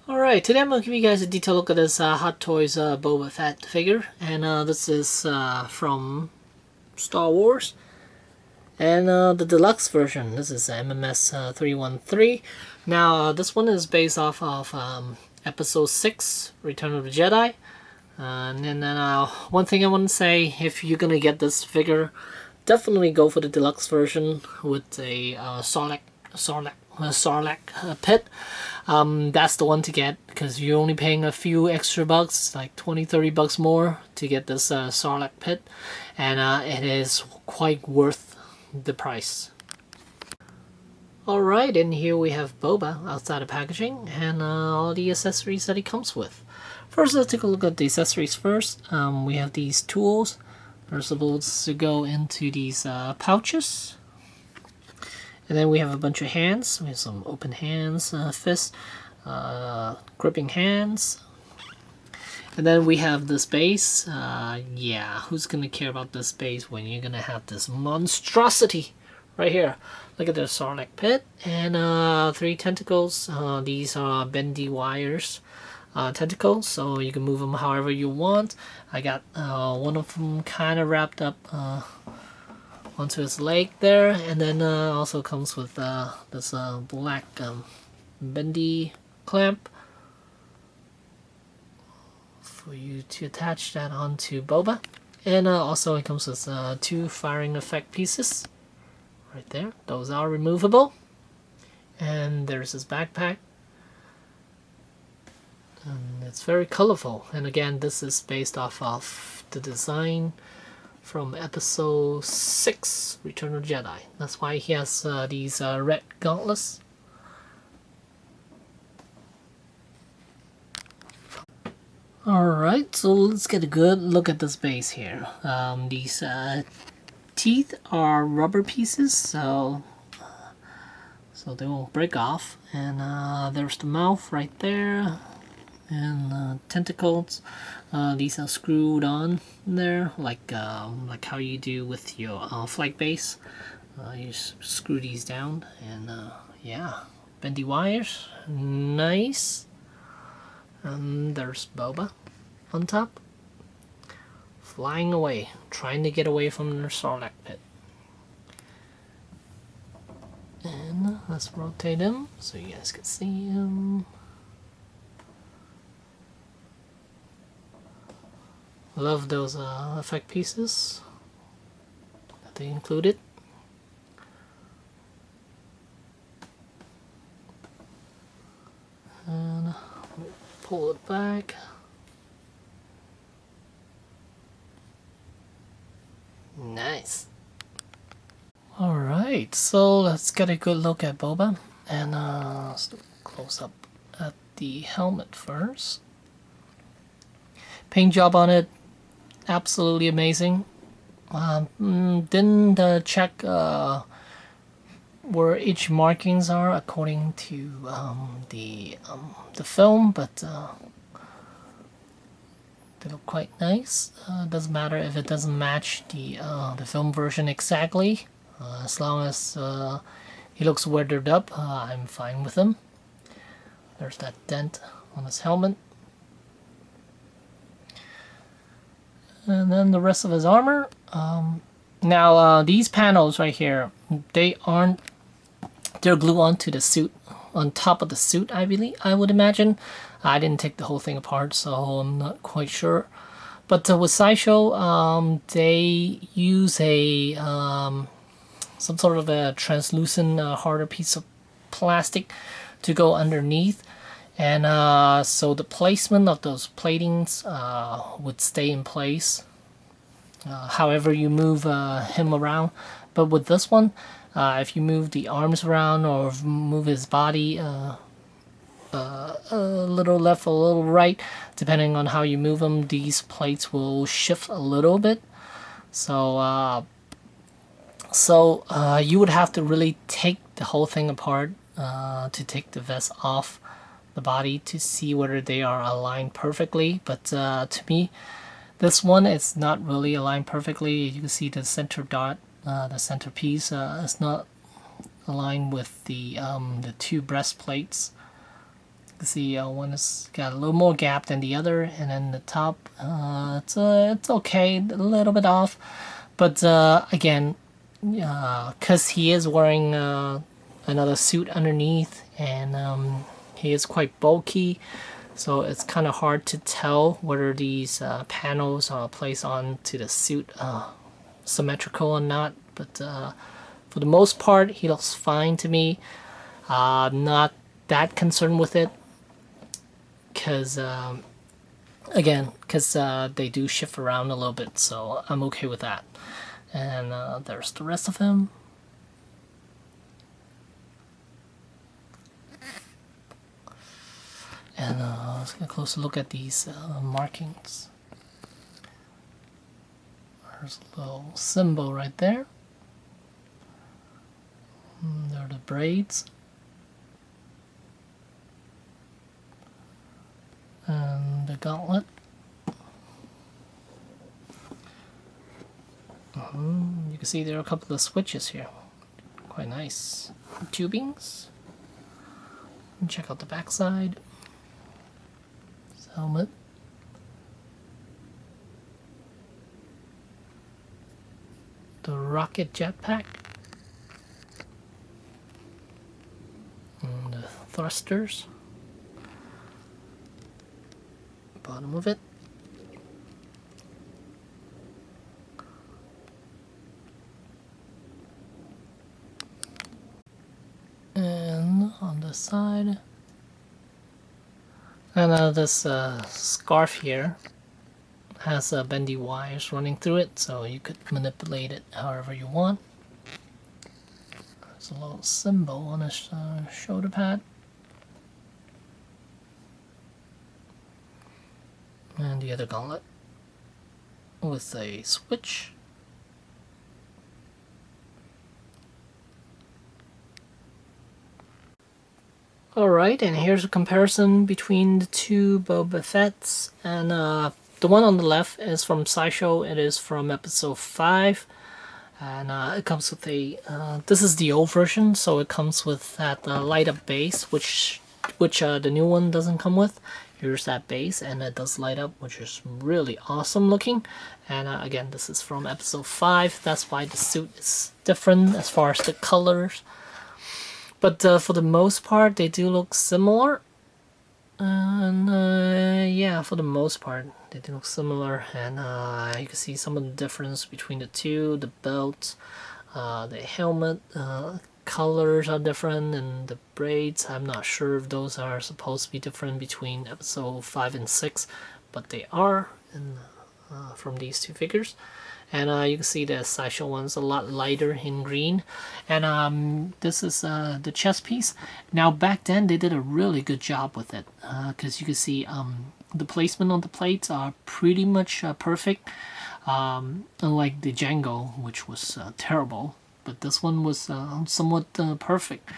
Alright, today I'm going to give you guys a detailed look at this Hot Toys Boba Fett figure. And this is from Star Wars. And the deluxe version, this is MMS 313. Now, this one is based off of Episode 6, Return of the Jedi. And then one thing I want to say, if you're going to get this figure, definitely go for the deluxe version with a Sarlacc pit. That's the one to get because you're only paying a few extra bucks, like 20-30 bucks more to get this Sarlacc pit, and it is quite worth the price. Alright, and here we have Boba outside of packaging and all the accessories that he comes with. First, let's take a look at the accessories first. We have these tools. First of all, to go into these pouches. And then we have a bunch of hands. We have some open hands, fists, gripping hands. And then we have this base. Yeah, who's going to care about this base when you're going to have this monstrosity right here? Look at the Sarlacc pit and 3 tentacles. These are bendy wires tentacles, so you can move them however you want. I got one of them kind of wrapped up onto his leg there, and then also comes with this black bendy clamp for you to attach that onto Boba. And also it comes with 2 firing effect pieces right there. Those are removable. And there's his backpack, and it's very colorful. And again, this is based off of the design from Episode 6, Return of the Jedi. That's why he has these red gauntlets. Alright, so let's get a good look at this base here. These teeth are rubber pieces, so they won't break off. And there's the mouth right there. And tentacles, these are screwed on there, like how you do with your flight base. You screw these down, and yeah, bendy wires, nice. And there's Boba on top, flying away, trying to get away from the Sarlacc pit. And let's rotate him so you guys can see him. Love those effect pieces that they included. And pull it back. Nice. Alright, so let's get a good look at Boba. And let's do a close up at the helmet first. Paint job on it, absolutely amazing. Didn't check where each markings are according to the film, but they look quite nice. Doesn't matter if it doesn't match the film version exactly, as long as he looks weathered up. I'm fine with him. There's that dent on his helmet. And then the rest of his armor. Now these panels right here, they're glued onto the suit, on top of the suit, I would imagine. I didn't take the whole thing apart, so I'm not quite sure. But with Sideshow, they use a some sort of a translucent, harder piece of plastic to go underneath. And so the placement of those platings would stay in place however you move him around. But with this one, if you move the arms around or move his body a little left or a little right, depending on how you move him, these plates will shift a little bit. So you would have to really take the whole thing apart to take the vest off the body to see whether they are aligned perfectly. But to me, this one is not really aligned perfectly. You can see the center dot, the center piece is not aligned with the 2 breastplates. can see one has got a little more gap than the other, and then the top, it's okay, a little bit off, but again, because he is wearing another suit underneath, and he is quite bulky, so it's kind of hard to tell whether these panels are placed onto the suit symmetrical or not, but for the most part, he looks fine to me. Not that concerned with it, because again, because they do shift around a little bit, so I'm okay with that. And there's the rest of him. And let's get a closer look at these markings. There's a little symbol right there. And there are the braids. And the gauntlet. You can see there are a couple of switches here. Quite nice. Tubings. And check out the backside. Helmet. The rocket jetpack. And the thrusters. Bottom of it. And on the side. And this scarf here has bendy wires running through it, so you could manipulate it however you want. There's a little symbol on his shoulder pad. And the other gauntlet with a switch. Alright, and here's a comparison between the two Boba Fett's, and the one on the left is from Sideshow. It is from episode 5, and it comes with a, this is the old version, so it comes with that light up base, which the new one doesn't come with. Here's that base, and it does light up, which is really awesome looking. And again, this is from episode 5, that's why the suit is different as far as the colors. But for the most part, they do look similar. And yeah, for the most part, they do look similar. And you can see some of the difference between the two. The belt, the helmet, colors are different, and the braids, I'm not sure if those are supposed to be different between episode 5 and 6, but they are from these two figures. And you can see the Sideshow one's a lot lighter in green. And this is the chest piece. Now back then they did a really good job with it, because you can see the placement on the plates are pretty much perfect, unlike the Django, which was terrible. But this one was somewhat perfect.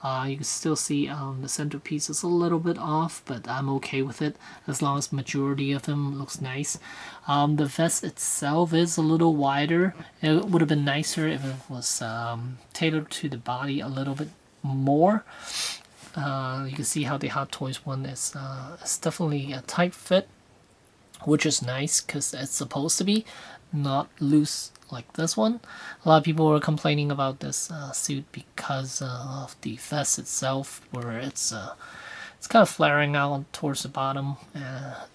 You can still see the centerpiece is a little bit off, but I'm okay with it as long as majority of them looks nice. The vest itself is a little wider. It would have been nicer if it was tailored to the body a little bit more. You can see how the Hot Toys one is definitely a tight fit, which is nice because it's supposed to be not loose like this one. A lot of people were complaining about this suit because of the vest itself, where it's kind of flaring out towards the bottom.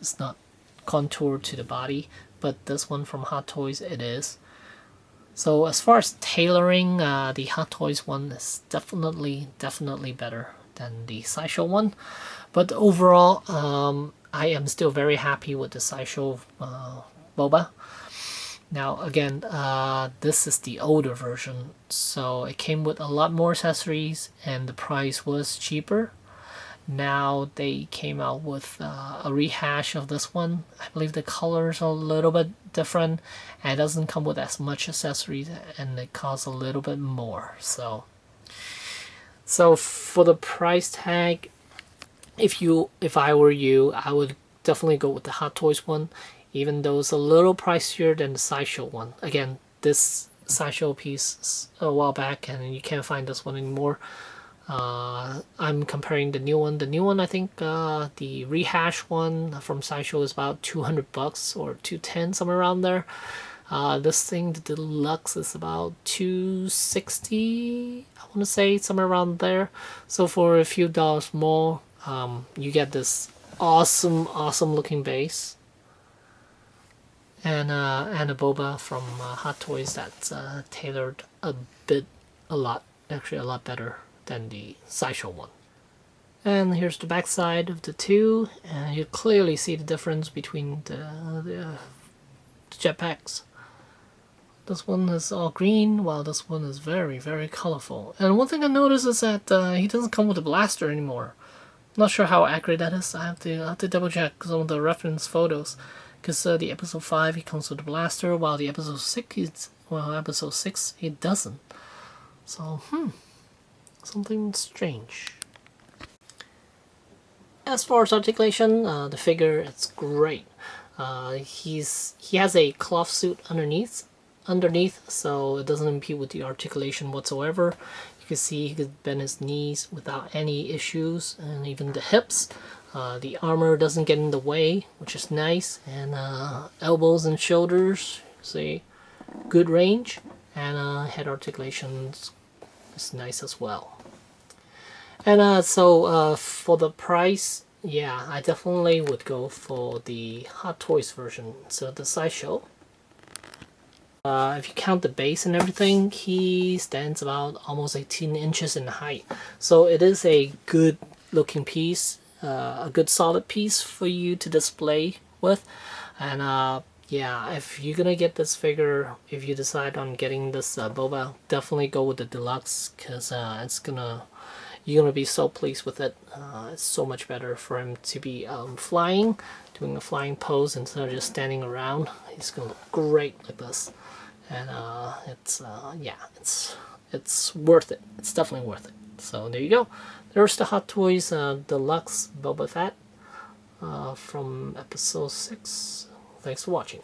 It's not contoured to the body, but this one from Hot Toys it is. So as far as tailoring, the Hot Toys one is definitely better than the Sideshow one. But overall, I am still very happy with the Sideshow Boba. Now again, this is the older version, so it came with a lot more accessories and the price was cheaper. Now they came out with a rehash of this one. I believe the colors are a little bit different, and it doesn't come with as much accessories, and it costs a little bit more. So for the price tag, if I were you, I would definitely go with the Hot Toys one, even though it's a little pricier than the Sideshow one. Again, this Sideshow piece is a while back and you can't find this one anymore. I'm comparing the new one. The new one, I think the rehash one from Sideshow is about $200 or 210, somewhere around there. This thing, the Deluxe, is about 260, I want to say, somewhere around there. So for a few dollars more, you get this awesome looking base. And a Boba from Hot Toys that's tailored a lot better than the Sideshow one. And here's the back side of the two, and you clearly see the difference between the jetpacks. This one is all green, while this one is very colorful. And one thing I noticed is that he doesn't come with a blaster anymore. I'm not sure how accurate that is. I have to double check some of the reference photos. Because the episode 5 he comes with a blaster, while the episode 6 he doesn't. So something strange. As far as articulation, the figure, it's great. He has a cloth suit underneath, so it doesn't impede with the articulation whatsoever. You can see he could bend his knees without any issues, and even the hips. The armor doesn't get in the way, which is nice, and elbows and shoulders, see, good range, and head articulation is nice as well. And so for the price, yeah, I definitely would go for the Hot Toys version, so the Sideshow. If you count the base and everything, he stands about almost 18 inches in height, so it is a good looking piece. A good solid piece for you to display with. And yeah, if you're gonna get this figure, if you decide on getting this Boba, definitely go with the Deluxe, because you're gonna be so pleased with it. It's so much better for him to be flying, doing a flying pose instead of just standing around. He's gonna look great like this, and yeah, it's worth it. It's definitely worth it. So there you go. There's the Hot Toys Deluxe Boba Fett from episode 6. Thanks for watching.